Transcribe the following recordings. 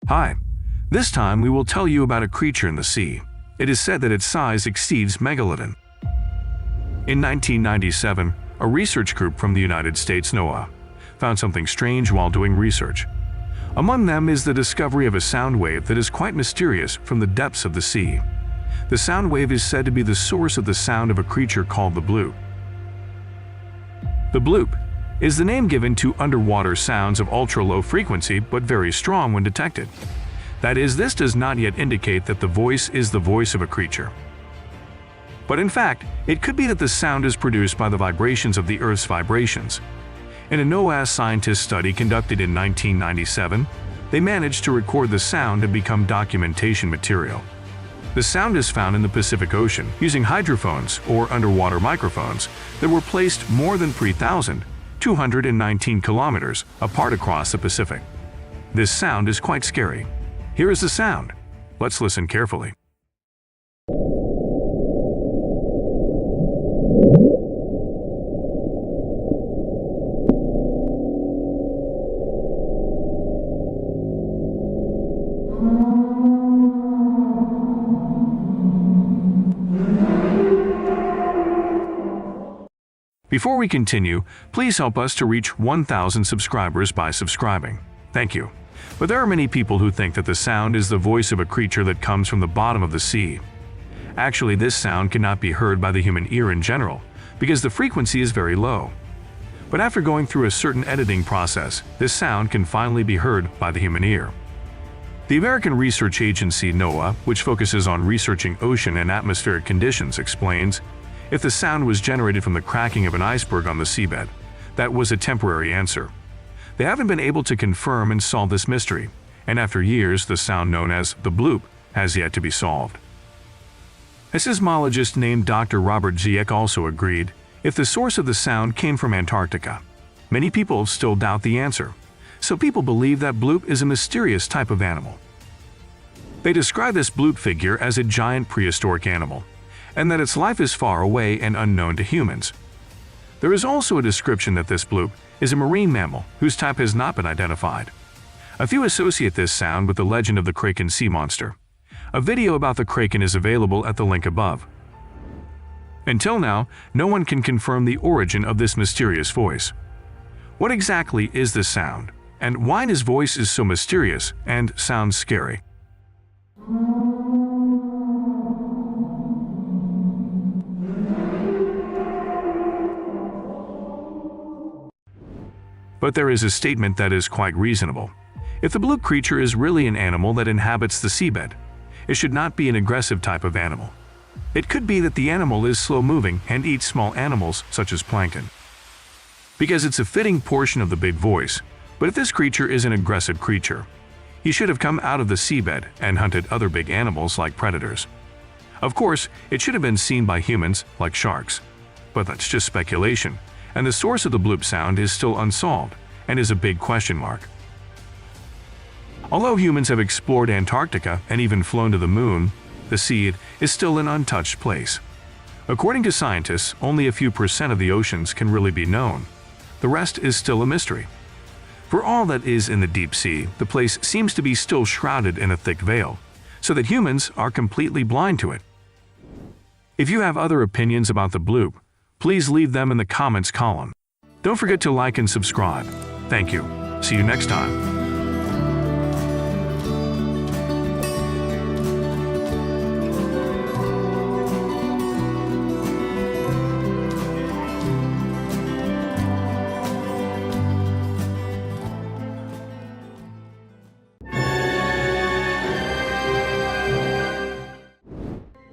Hi. This time we will tell you about a creature in the sea. It is said that its size exceeds megalodon. In 1997, a research group from the United States NOAA found something strange while doing research. Among them is the discovery of a sound wave that is quite mysterious from the depths of the sea. The sound wave is said to be the source of the sound of a creature called the bloop. The bloop is the name given to underwater sounds of ultra-low frequency but very strong when detected. That is, this does not yet indicate that the voice is the voice of a creature. But in fact, it could be that the sound is produced by the vibrations of the Earth's vibrations. In a NOAA scientist study conducted in 1997, they managed to record the sound and become documentation material. The sound is found in the Pacific Ocean using hydrophones or underwater microphones that were placed more than 3,219 kilometers apart across the Pacific. This sound is quite scary. Here is the sound. Let's listen carefully. Before we continue, please help us to reach 1,000 subscribers by subscribing. Thank you. But there are many people who think that the sound is the voice of a creature that comes from the bottom of the sea. Actually, this sound cannot be heard by the human ear in general, because the frequency is very low. But after going through a certain editing process, this sound can finally be heard by the human ear. The American research agency NOAA, which focuses on researching ocean and atmospheric conditions, explains, if the sound was generated from the cracking of an iceberg on the seabed, that was a temporary answer. They haven't been able to confirm and solve this mystery, and after years, the sound known as the bloop has yet to be solved. A seismologist named Dr. Robert Zieck also agreed, if the source of the sound came from Antarctica. Many people still doubt the answer, so people believe that bloop is a mysterious type of animal. They describe this bloop figure as a giant prehistoric animal, and that its life is far away and unknown to humans. There is also a description that this bloop is a marine mammal whose type has not been identified. A few associate this sound with the legend of the Kraken sea monster. A video about the Kraken is available at the link above. Until now, no one can confirm the origin of this mysterious voice. What exactly is this sound, and why his voice is so mysterious and sounds scary? But there is a statement that is quite reasonable. If the bloop creature is really an animal that inhabits the seabed, it should not be an aggressive type of animal. It could be that the animal is slow-moving and eats small animals such as plankton. Because it's a fitting portion of the big voice, but if this creature is an aggressive creature, he should have come out of the seabed and hunted other big animals like predators. Of course, it should have been seen by humans like sharks, but that's just speculation. And the source of the bloop sound is still unsolved and is a big question mark. Although humans have explored Antarctica and even flown to the moon, the sea is still an untouched place. According to scientists, only a few % of the oceans can really be known. The rest is still a mystery. For all that is in the deep sea, the place seems to be still shrouded in a thick veil, so that humans are completely blind to it. If you have other opinions about the bloop, please leave them in the comments column. Don't forget to like and subscribe. Thank you. See you next time.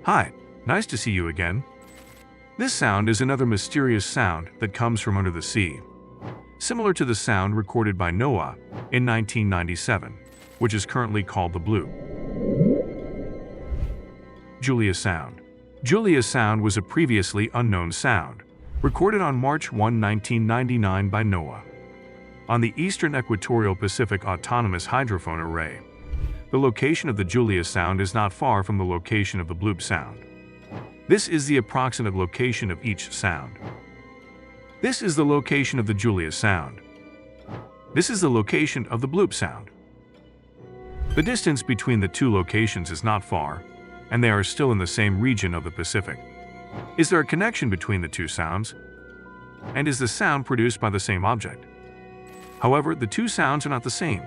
Hi, nice to see you again. This sound is another mysterious sound that comes from under the sea, similar to the sound recorded by NOAA in 1997, which is currently called the bloop. Julia Sound. Julia Sound was a previously unknown sound, recorded on March 1, 1999 by NOAA, on the Eastern Equatorial Pacific Autonomous Hydrophone Array. The location of the Julia Sound is not far from the location of the bloop sound. This is the approximate location of each sound. This is the location of the Julia Sound. This is the location of the bloop sound. The distance between the two locations is not far, and they are still in the same region of the Pacific. Is there a connection between the two sounds? And is the sound produced by the same object? However, the two sounds are not the same.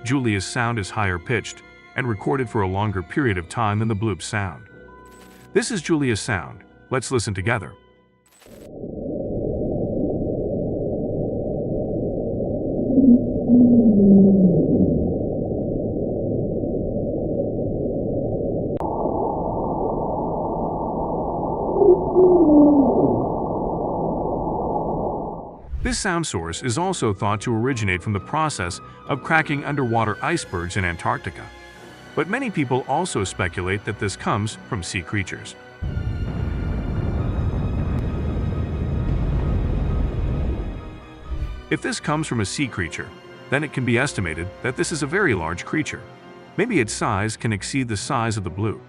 Julia's sound is higher pitched and recorded for a longer period of time than the bloop sound. This is Julia's sound. Let's listen together. This sound source is also thought to originate from the process of cracking underwater icebergs in Antarctica. But many people also speculate that this comes from sea creatures. If this comes from a sea creature, then it can be estimated that this is a very large creature. Maybe its size can exceed the size of the bloop.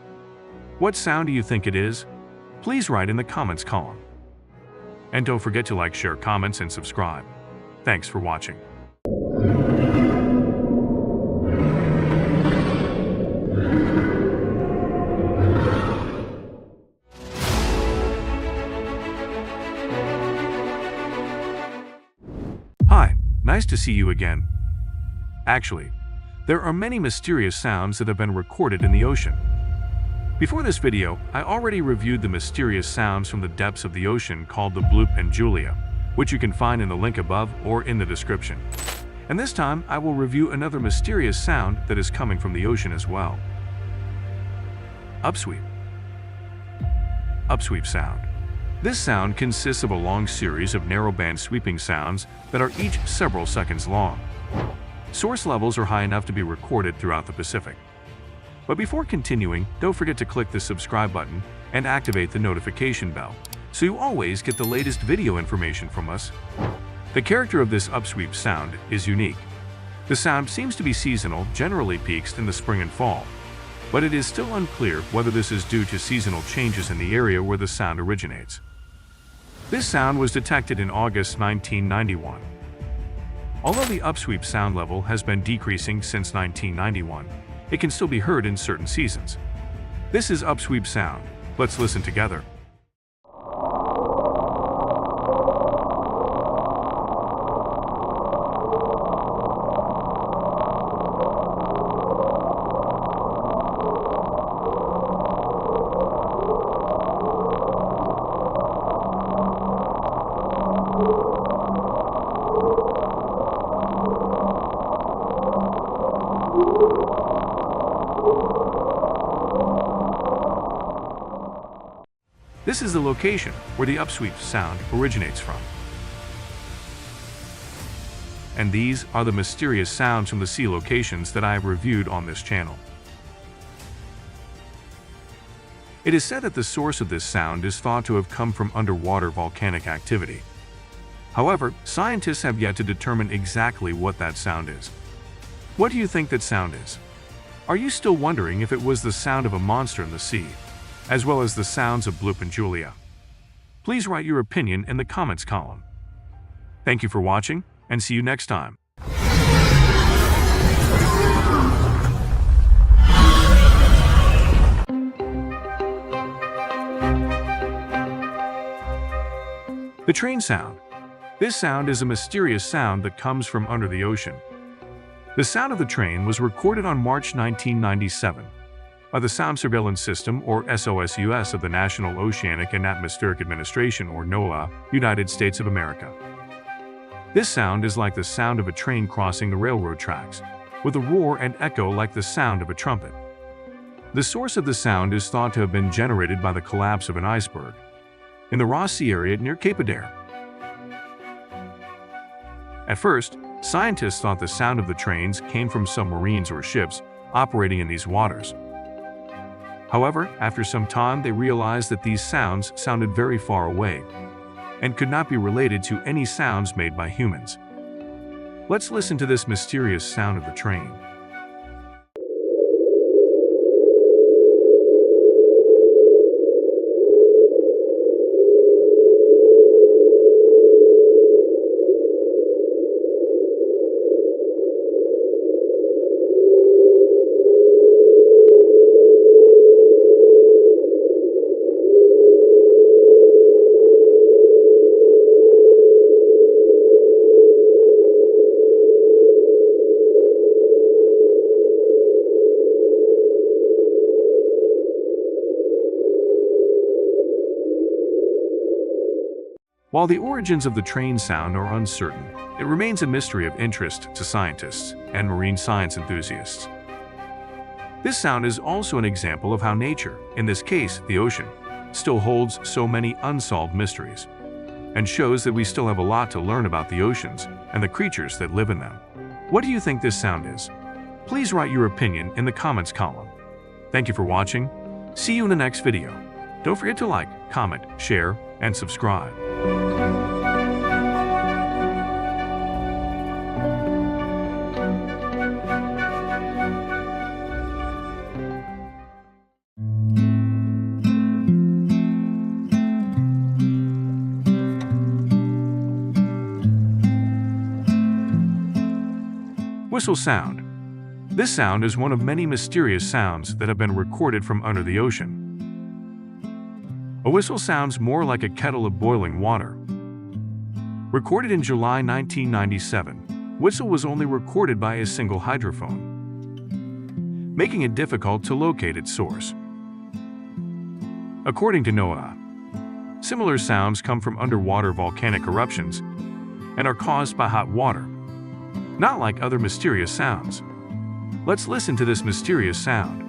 What sound do you think it is? Please write in the comments column. And don't forget to like, share, comments, and subscribe. Thanks for watching. Hi, nice to see you again. Actually, there are many mysterious sounds that have been recorded in the ocean. Before this video, I already reviewed the mysterious sounds from the depths of the ocean called the bloop and Julia, which you can find in the link above or in the description. And this time, I will review another mysterious sound that is coming from the ocean as well. Upsweep. Upsweep sound. This sound consists of a long series of narrowband sweeping sounds that are each several seconds long. Source levels are high enough to be recorded throughout the Pacific. But before continuing, don't forget to click the subscribe button and activate the notification bell, so you always get the latest video information from us. The character of this upsweep sound is unique. The sound seems to be seasonal, generally peaks in the spring and fall, but it is still unclear whether this is due to seasonal changes in the area where the sound originates. This sound was detected in August 1991. Although the upsweep sound level has been decreasing since 1991, it can still be heard in certain seasons. This is upsweep sound. Let's listen together. This is the location where the upsweep sound originates from. And these are the mysterious sounds from the sea locations that I have reviewed on this channel. It is said that the source of this sound is thought to have come from underwater volcanic activity. However, scientists have yet to determine exactly what that sound is. What do you think that sound is? Are you still wondering if it was the sound of a monster in the sea, as well as the sounds of Bloop and Julia? Please write your opinion in the comments column. Thank you for watching, and see you next time. The train sound. This sound is a mysterious sound that comes from under the ocean. The sound of the train was recorded on March 1997 by the Sound Surveillance System, or SOSUS, of the National Oceanic and Atmospheric Administration, or NOAA, United States of America. This sound is like the sound of a train crossing the railroad tracks, with a roar and echo like the sound of a trumpet. The source of the sound is thought to have been generated by the collapse of an iceberg in the Ross Sea area near Cape Adare. At first, scientists thought the sound of the trains came from submarines or ships operating in these waters. However, after some time, they realized that these sounds sounded very far away and could not be related to any sounds made by humans. Let's listen to this mysterious sound of the train. While the origins of the train sound are uncertain, it remains a mystery of interest to scientists and marine science enthusiasts. This sound is also an example of how nature, in this case the ocean, still holds so many unsolved mysteries, and shows that we still have a lot to learn about the oceans and the creatures that live in them. What do you think this sound is? Please write your opinion in the comments column. Thank you for watching. See you in the next video. Don't forget to like, comment, share, and subscribe. Whistle sound. This sound is one of many mysterious sounds that have been recorded from under the ocean. A whistle sounds more like a kettle of boiling water. Recorded in July 1997, whistle was only recorded by a single hydrophone, making it difficult to locate its source. According to NOAA, similar sounds come from underwater volcanic eruptions and are caused by hot water, not like other mysterious sounds. Let's listen to this mysterious sound.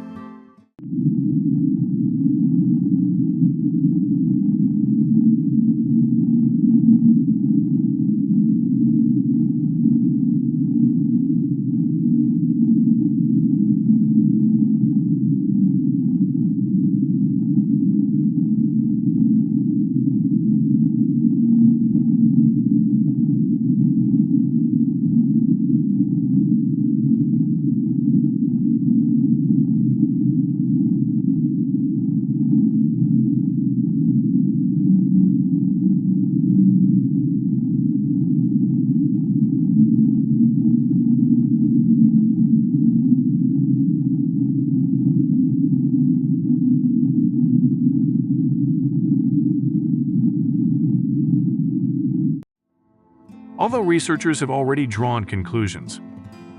Although researchers have already drawn conclusions,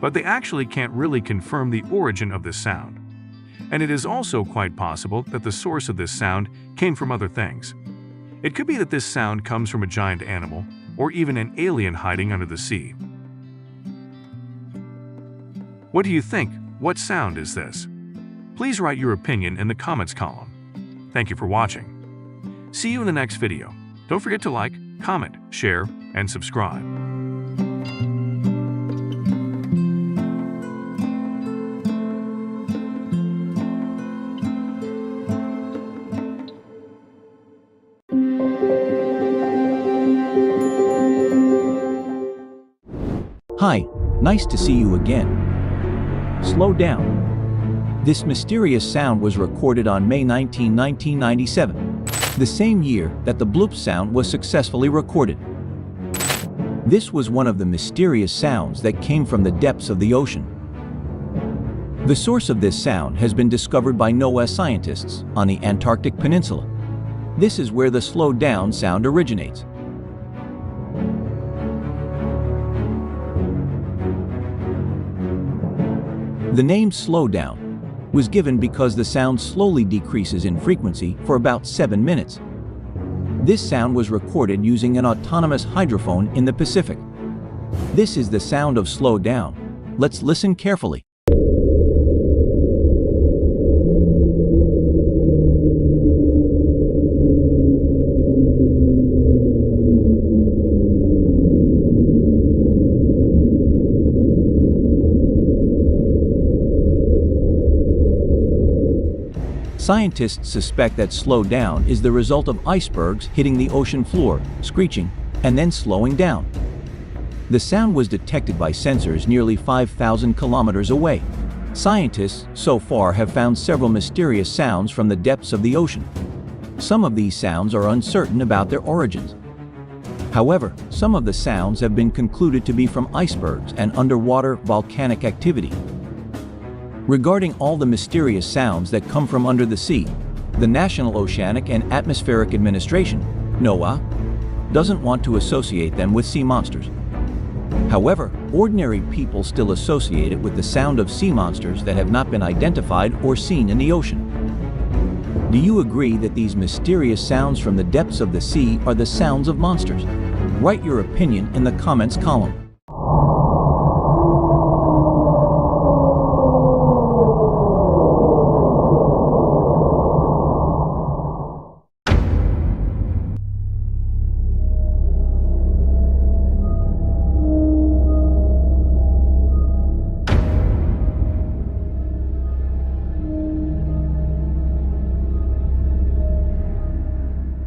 but they actually can't really confirm the origin of this sound. And it is also quite possible that the source of this sound came from other things. It could be that this sound comes from a giant animal, or even an alien hiding under the sea. What do you think? What sound is this? Please write your opinion in the comments column. Thank you for watching. See you in the next video. Don't forget to like, comment, share, and subscribe. Hi, nice to see you again. Slow down. This mysterious sound was recorded on May 19, 1997, the same year that the bloop sound was successfully recorded. This was one of the mysterious sounds that came from the depths of the ocean. The source of this sound has been discovered by NOAA scientists on the Antarctic Peninsula. This is where the slow down sound originates. The name slow down was given because the sound slowly decreases in frequency for about 7 minutes. This sound was recorded using an autonomous hydrophone in the Pacific. This is the sound of slow down. Let's listen carefully. Scientists suspect that slow down is the result of icebergs hitting the ocean floor, screeching, and then slowing down. The sound was detected by sensors nearly 5,000 kilometers away. Scientists so far have found several mysterious sounds from the depths of the ocean. Some of these sounds are uncertain about their origins. However, some of the sounds have been concluded to be from icebergs and underwater volcanic activity. Regarding all the mysterious sounds that come from under the sea, the National Oceanic and Atmospheric Administration, NOAA, doesn't want to associate them with sea monsters. However, ordinary people still associate it with the sound of sea monsters that have not been identified or seen in the ocean. Do you agree that these mysterious sounds from the depths of the sea are the sounds of monsters? Write your opinion in the comments column.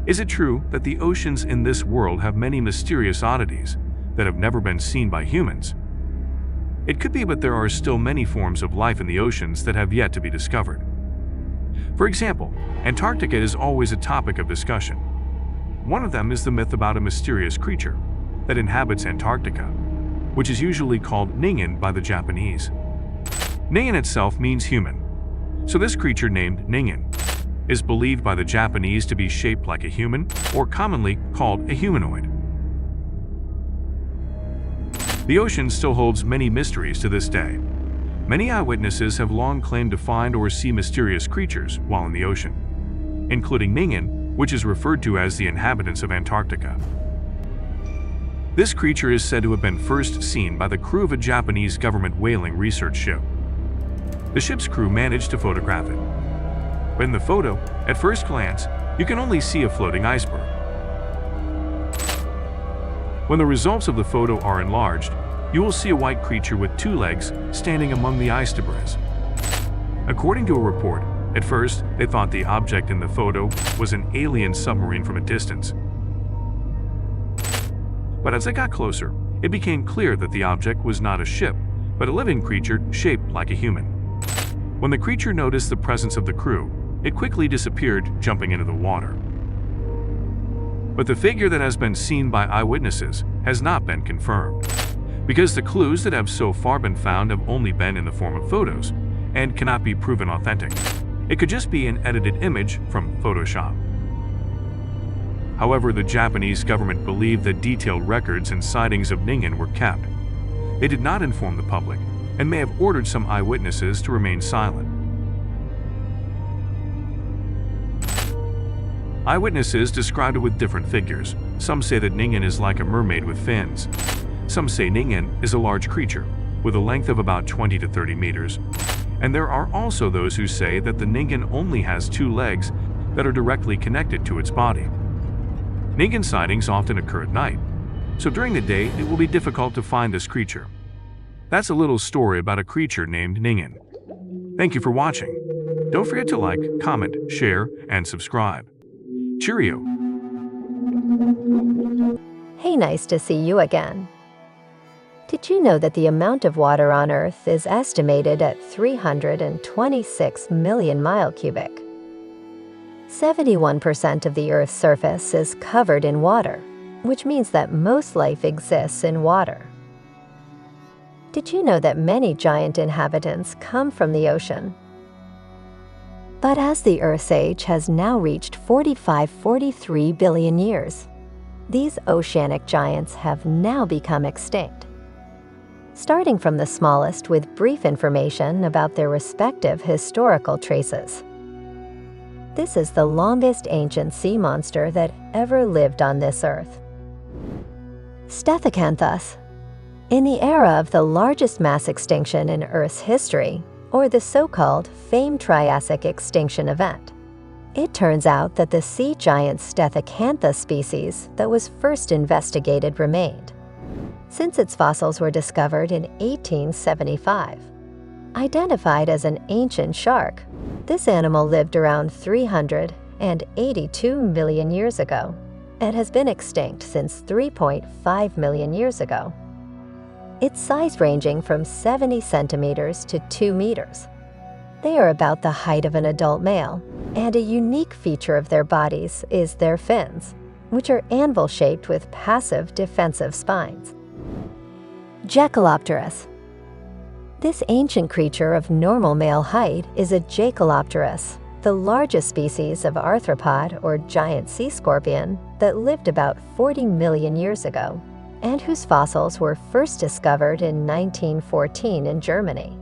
Is it true that the oceans in this world have many mysterious oddities that have never been seen by humans? It could be, but there are still many forms of life in the oceans that have yet to be discovered. For example, Antarctica is always a topic of discussion. One of them is the myth about a mysterious creature that inhabits Antarctica, which is usually called Ningen by the Japanese. Ningen itself means human, so this creature named Ningen is believed by the Japanese to be shaped like a human, or commonly called a humanoid. The ocean still holds many mysteries to this day. Many eyewitnesses have long claimed to find or see mysterious creatures while in the ocean, including Ningen, which is referred to as the inhabitants of Antarctica. This creature is said to have been first seen by the crew of a Japanese government whaling research ship. The ship's crew managed to photograph it. But in the photo, at first glance, you can only see a floating iceberg. When the results of the photo are enlarged, you will see a white creature with 2 legs standing among the ice debris. According to a report, at first they thought the object in the photo was an alien submarine from a distance. But as they got closer, it became clear that the object was not a ship, but a living creature shaped like a human. When the creature noticed the presence of the crew, it quickly disappeared, jumping into the water. But the figure that has been seen by eyewitnesses has not been confirmed, because the clues that have so far been found have only been in the form of photos and cannot be proven authentic. It could just be an edited image from Photoshop. However, the Japanese government believed that detailed records and sightings of Ningen were kept. They did not inform the public and may have ordered some eyewitnesses to remain silent. Eyewitnesses described it with different figures. Some say that Ningen is like a mermaid with fins. Some say Ningen is a large creature with a length of about 20 to 30 meters. And there are also those who say that the Ningen only has 2 legs that are directly connected to its body. Ningen sightings often occur at night, so during the day it will be difficult to find this creature. That's a little story about a creature named Ningen. Thank you for watching. Don't forget to like, comment, share, and subscribe. Cheerio. Hey, nice to see you again. Did you know that the amount of water on Earth is estimated at 326 million mile cubic? 71% of the Earth's surface is covered in water, which means that most life exists in water. Did you know that many giant inhabitants come from the ocean? But as the Earth's age has now reached 43 billion years, these oceanic giants have now become extinct. Starting from the smallest with brief information about their respective historical traces. This is the longest ancient sea monster that ever lived on this Earth. Stethecanthus. In the era of the largest mass extinction in Earth's history, or the so-called famed Triassic extinction event, it turns out that the sea giant Stethecanthus species that was first investigated remained, since its fossils were discovered in 1875. Identified as an ancient shark, this animal lived around 382 million years ago and has been extinct since 3.5 million years ago. Its size ranging from 70 centimeters to 2 meters. They are about the height of an adult male, and a unique feature of their bodies is their fins, which are anvil-shaped with passive defensive spines. Jacalopterus. This ancient creature of normal male height is a Jacalopterus, the largest species of arthropod or giant sea scorpion that lived about 40 million years ago, and whose fossils were first discovered in 1914 in Germany.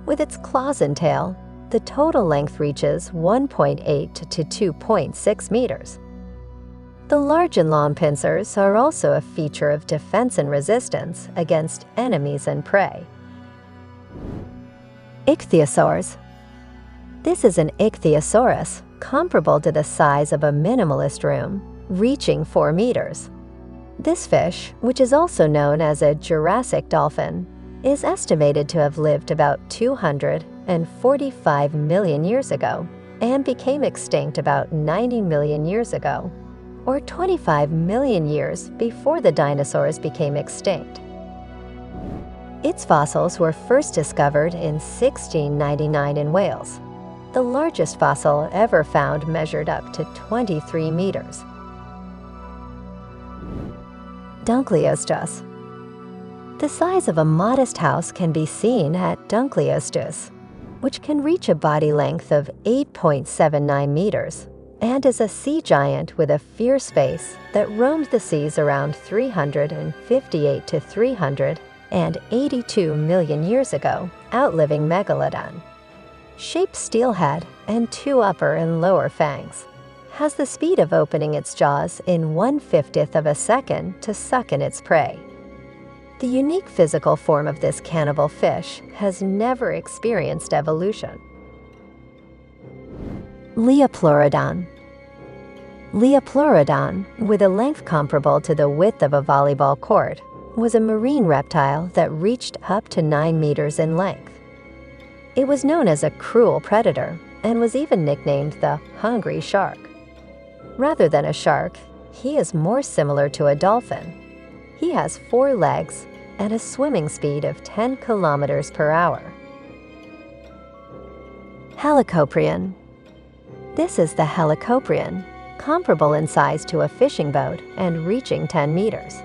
With its claws and tail, the total length reaches 1.8 to 2.6 meters. The large and long pincers are also a feature of defense and resistance against enemies and prey. Ichthyosaurs. This is an ichthyosaurus comparable to the size of a minimalist room, reaching 4 meters. This fish, which is also known as a Jurassic dolphin, is estimated to have lived about 245 million years ago and became extinct about 90 million years ago, or 25 million years before the dinosaurs became extinct. Its fossils were first discovered in 1699 in Wales. The largest fossil ever found measured up to 23 meters. Dunkleosteus. The size of a modest house can be seen at Dunkleosteus, which can reach a body length of 8.79 meters and is a sea giant with a fierce face that roamed the seas around 358 to 382 million years ago, outliving Megalodon. Shaped steelhead and 2 upper and lower fangs, has the speed of opening its jaws in 1/50th of a second to suck in its prey. The unique physical form of this cannibal fish has never experienced evolution. Leopleurodon. Leopleurodon, with a length comparable to the width of a volleyball court, was a marine reptile that reached up to 9 meters in length. It was known as a cruel predator and was even nicknamed the hungry shark. Rather than a shark, he is more similar to a dolphin. He has 4 legs and a swimming speed of 10 kilometers per hour. Helicoprion. This is the helicoprion, comparable in size to a fishing boat and reaching 10 meters.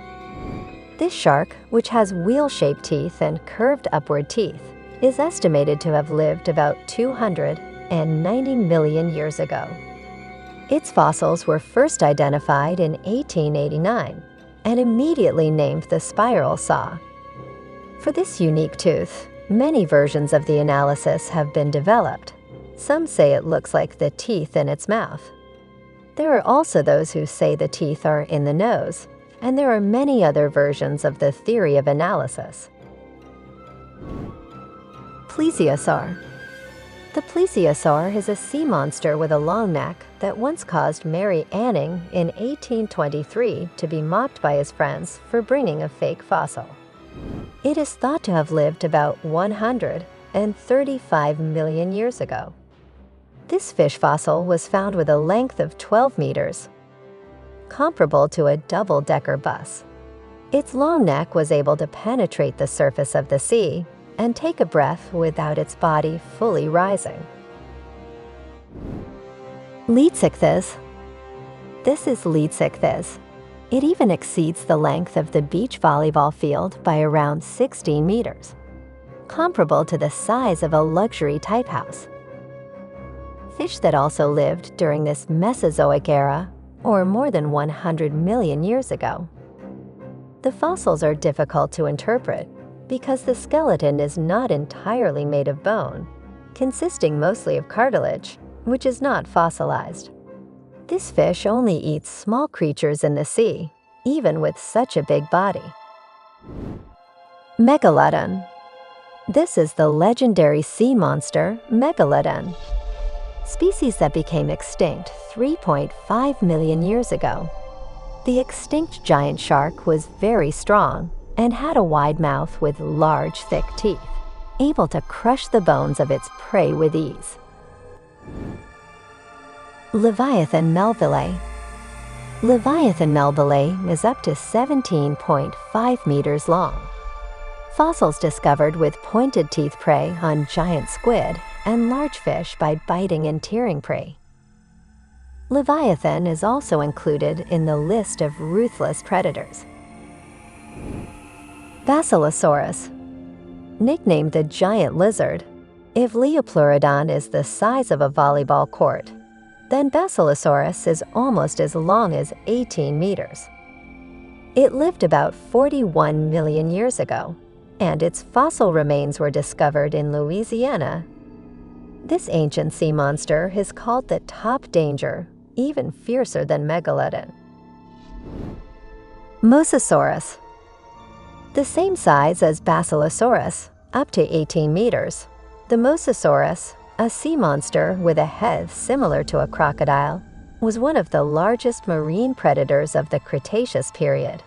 This shark, which has wheel-shaped teeth and curved upward teeth, is estimated to have lived about 290 million years ago. Its fossils were first identified in 1889 and immediately named the spiral saw. For this unique tooth, many versions of the analysis have been developed. Some say it looks like the teeth in its mouth. There are also those who say the teeth are in the nose, and there are many other versions of the theory of analysis. Plesiosaur. The plesiosaur is a sea monster with a long neck that once caused Mary Anning in 1823 to be mocked by his friends for bringing a fake fossil. It is thought to have lived about 135 million years ago. This fish fossil was found with a length of 12 meters, comparable to a double-decker bus. Its long neck was able to penetrate the surface of the sea and take a breath without its body fully rising. Leetsichthys. This is Leetsichthys. It even exceeds the length of the beach volleyball field by around 16 meters, comparable to the size of a luxury type house. Fish that also lived during this Mesozoic era, or more than 100 million years ago. The fossils are difficult to interpret because the skeleton is not entirely made of bone, consisting mostly of cartilage, which is not fossilized. This fish only eats small creatures in the sea, even with such a big body. Megalodon. This is the legendary sea monster, Megalodon. Species that became extinct 3.5 million years ago. The extinct giant shark was very strong and had a wide mouth with large, thick teeth, able to crush the bones of its prey with ease. Leviathan melville. Leviathan melville is up to 17.5 meters long. Fossils discovered with pointed teeth prey on giant squid and large fish by biting and tearing prey. Leviathan is also included in the list of ruthless predators. Basilosaurus. Nicknamed the giant lizard, if Leopleurodon is the size of a volleyball court, then Basilosaurus is almost as long as 18 meters. It lived about 41 million years ago, and its fossil remains were discovered in Louisiana. This ancient sea monster is called the top danger, even fiercer than Megalodon. Mosasaurus. The same size as Basilosaurus, up to 18 meters. The Mosasaurus, a sea monster with a head similar to a crocodile, was one of the largest marine predators of the Cretaceous period.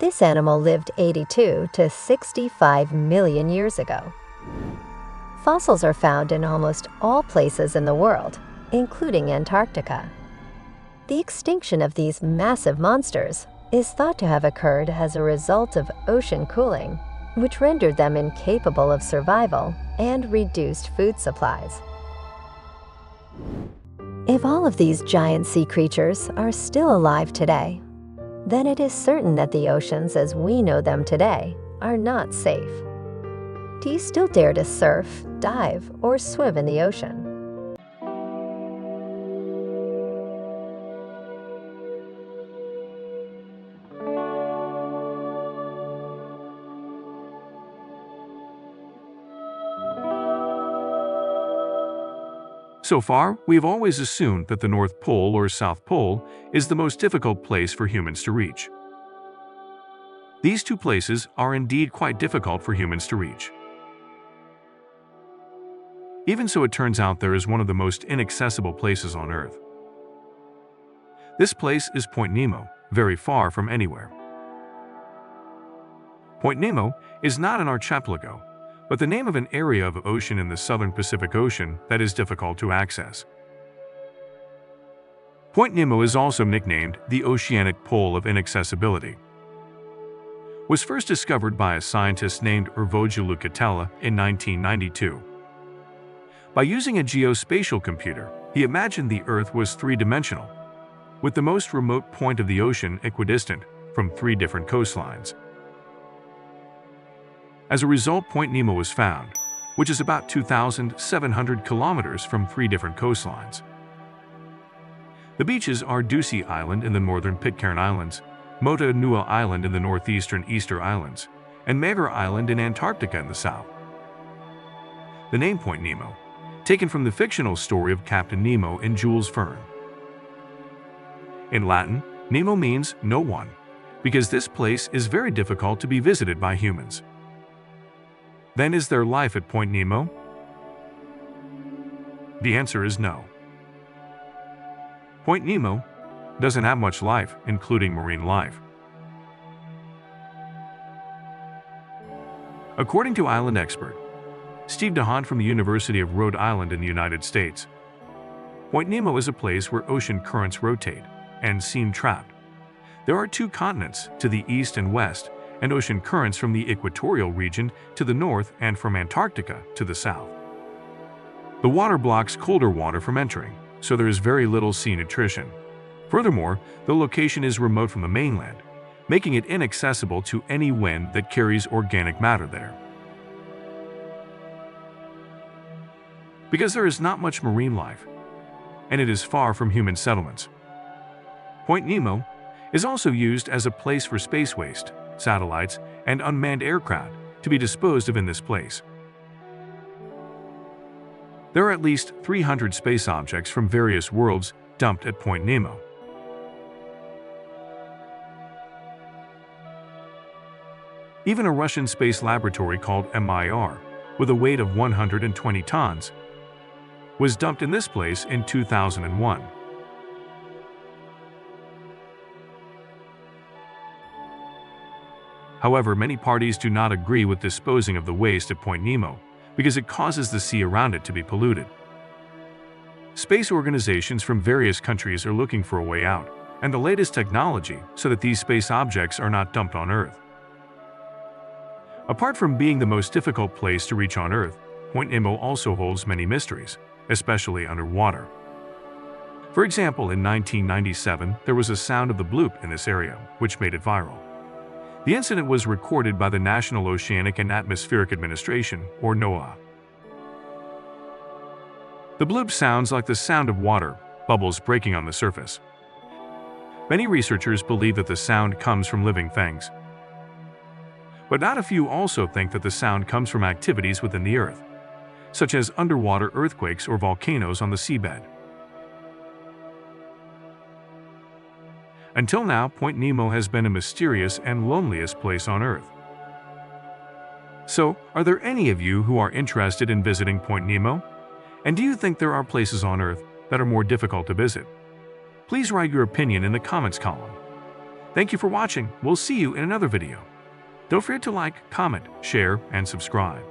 This animal lived 82 to 65 million years ago. Fossils are found in almost all places in the world, including Antarctica. The extinction of these massive monsters is thought to have occurred as a result of ocean cooling, which rendered them incapable of survival and reduced food supplies. If all of these giant sea creatures are still alive today, then it is certain that the oceans as we know them today are not safe. Do you still dare to surf, dive, or swim in the ocean? So far, we've always assumed that the North Pole or South Pole is the most difficult place for humans to reach. These two places are indeed quite difficult for humans to reach. Even so, it turns out there is one of the most inaccessible places on Earth. This place is Point Nemo, very far from anywhere. Point Nemo is not an archipelago, but the name of an area of ocean in the southern Pacific Ocean that is difficult to access. Point Nemo is also nicknamed the Oceanic Pole of Inaccessibility. Was first discovered by a scientist named Ervoge Lucatella in 1992. By using a geospatial computer, he imagined the Earth was three-dimensional, with the most remote point of the ocean equidistant from three different coastlines. As a result, Point Nemo was found, which is about 2,700 kilometers from three different coastlines. The beaches are Ducie Island in the northern Pitcairn Islands, Mota Nua Island in the northeastern Easter Islands, and Mager Island in Antarctica in the south. The name Point Nemo, taken from the fictional story of Captain Nemo in Jules Verne. In Latin, Nemo means no one, because this place is very difficult to be visited by humans. Then is there life at Point Nemo? The answer is no. Point Nemo doesn't have much life, including marine life. According to island expert Steve DeHaan from the University of Rhode Island in the United States, Point Nemo is a place where ocean currents rotate and seem trapped. There are two continents to the east and west, and ocean currents from the equatorial region to the north and from Antarctica to the south. The water blocks colder water from entering, so there is very little sea nutrition. Furthermore, the location is remote from the mainland, making it inaccessible to any wind that carries organic matter there. Because there is not much marine life, and it is far from human settlements. Point Nemo is also used as a place for space waste, satellites, and unmanned aircraft to be disposed of in this place. There are at least 300 space objects from various worlds dumped at Point Nemo. Even a Russian space laboratory called MIR, with a weight of 120 tons, was dumped in this place in 2001. However, many parties do not agree with disposing of the waste at Point Nemo because it causes the sea around it to be polluted. Space organizations from various countries are looking for a way out and the latest technology so that these space objects are not dumped on Earth. Apart from being the most difficult place to reach on Earth, Point Nemo also holds many mysteries, especially underwater. For example, in 1997, there was a sound of the bloop in this area, which made it viral. The incident was recorded by the National Oceanic and Atmospheric Administration, or NOAA. The bloop sounds like the sound of water, bubbles breaking on the surface. Many researchers believe that the sound comes from living things. But not a few also think that the sound comes from activities within the Earth. such as underwater earthquakes or volcanoes on the seabed. Until now, Point Nemo has been a mysterious and loneliest place on Earth. So, are there any of you who are interested in visiting Point Nemo? And do you think there are places on Earth that are more difficult to visit? Please write your opinion in the comments column. Thank you for watching. We'll see you in another video. Don't forget to like, comment, share, and subscribe.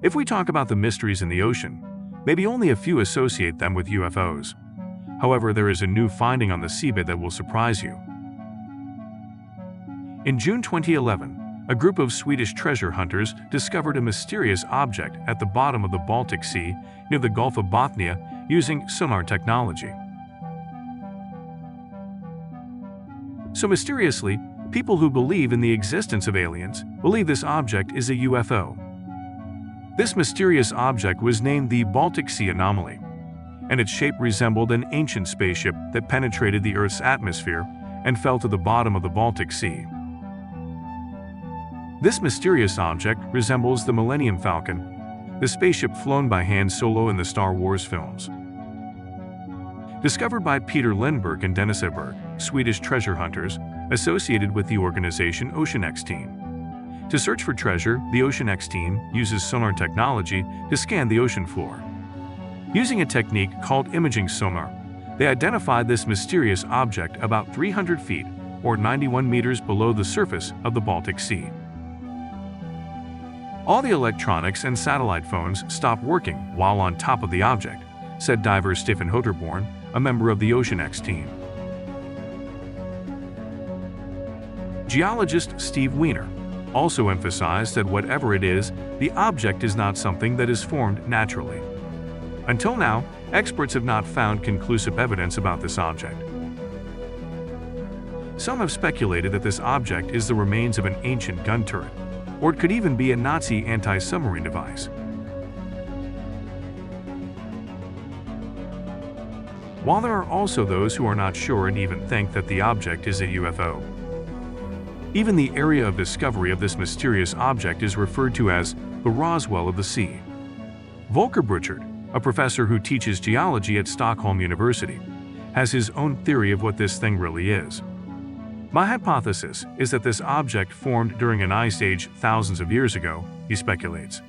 If we talk about the mysteries in the ocean, maybe only a few associate them with UFOs. However, there is a new finding on the seabed that will surprise you. In June 2011, a group of Swedish treasure hunters discovered a mysterious object at the bottom of the Baltic Sea near the Gulf of Bothnia using sonar technology. So mysteriously, people who believe in the existence of aliens believe this object is a UFO. This mysterious object was named the Baltic Sea Anomaly, and its shape resembled an ancient spaceship that penetrated the Earth's atmosphere and fell to the bottom of the Baltic Sea. This mysterious object resembles the Millennium Falcon, the spaceship flown by Han Solo in the Star Wars films. Discovered by Peter Lindbergh and Dennis Edberg, Swedish treasure hunters associated with the organization OceanX Team. To search for treasure, the OceanX team uses sonar technology to scan the ocean floor. Using a technique called imaging sonar, they identified this mysterious object about 300 feet or 91 meters below the surface of the Baltic Sea. All the electronics and satellite phones stopped working while on top of the object, said diver Stefan Hoterborn, a member of the OceanX team. Geologist Steve Weiner also emphasized that whatever it is, the object is not something that is formed naturally. Until now, experts have not found conclusive evidence about this object. Some have speculated that this object is the remains of an ancient gun turret, or it could even be a Nazi anti-submarine device. While there are also those who are not sure and even think that the object is a UFO. Even the area of discovery of this mysterious object is referred to as the Roswell of the Sea. Volker Burchard, a professor who teaches geology at Stockholm University, has his own theory of what this thing really is. My hypothesis is that this object formed during an ice age thousands of years ago, he speculates.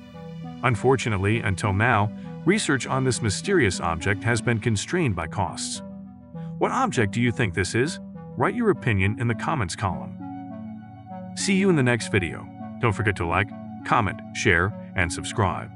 Unfortunately, until now, research on this mysterious object has been constrained by costs. What object do you think this is? Write your opinion in the comments column. See you in the next video. Don't forget to like, comment, share, and subscribe.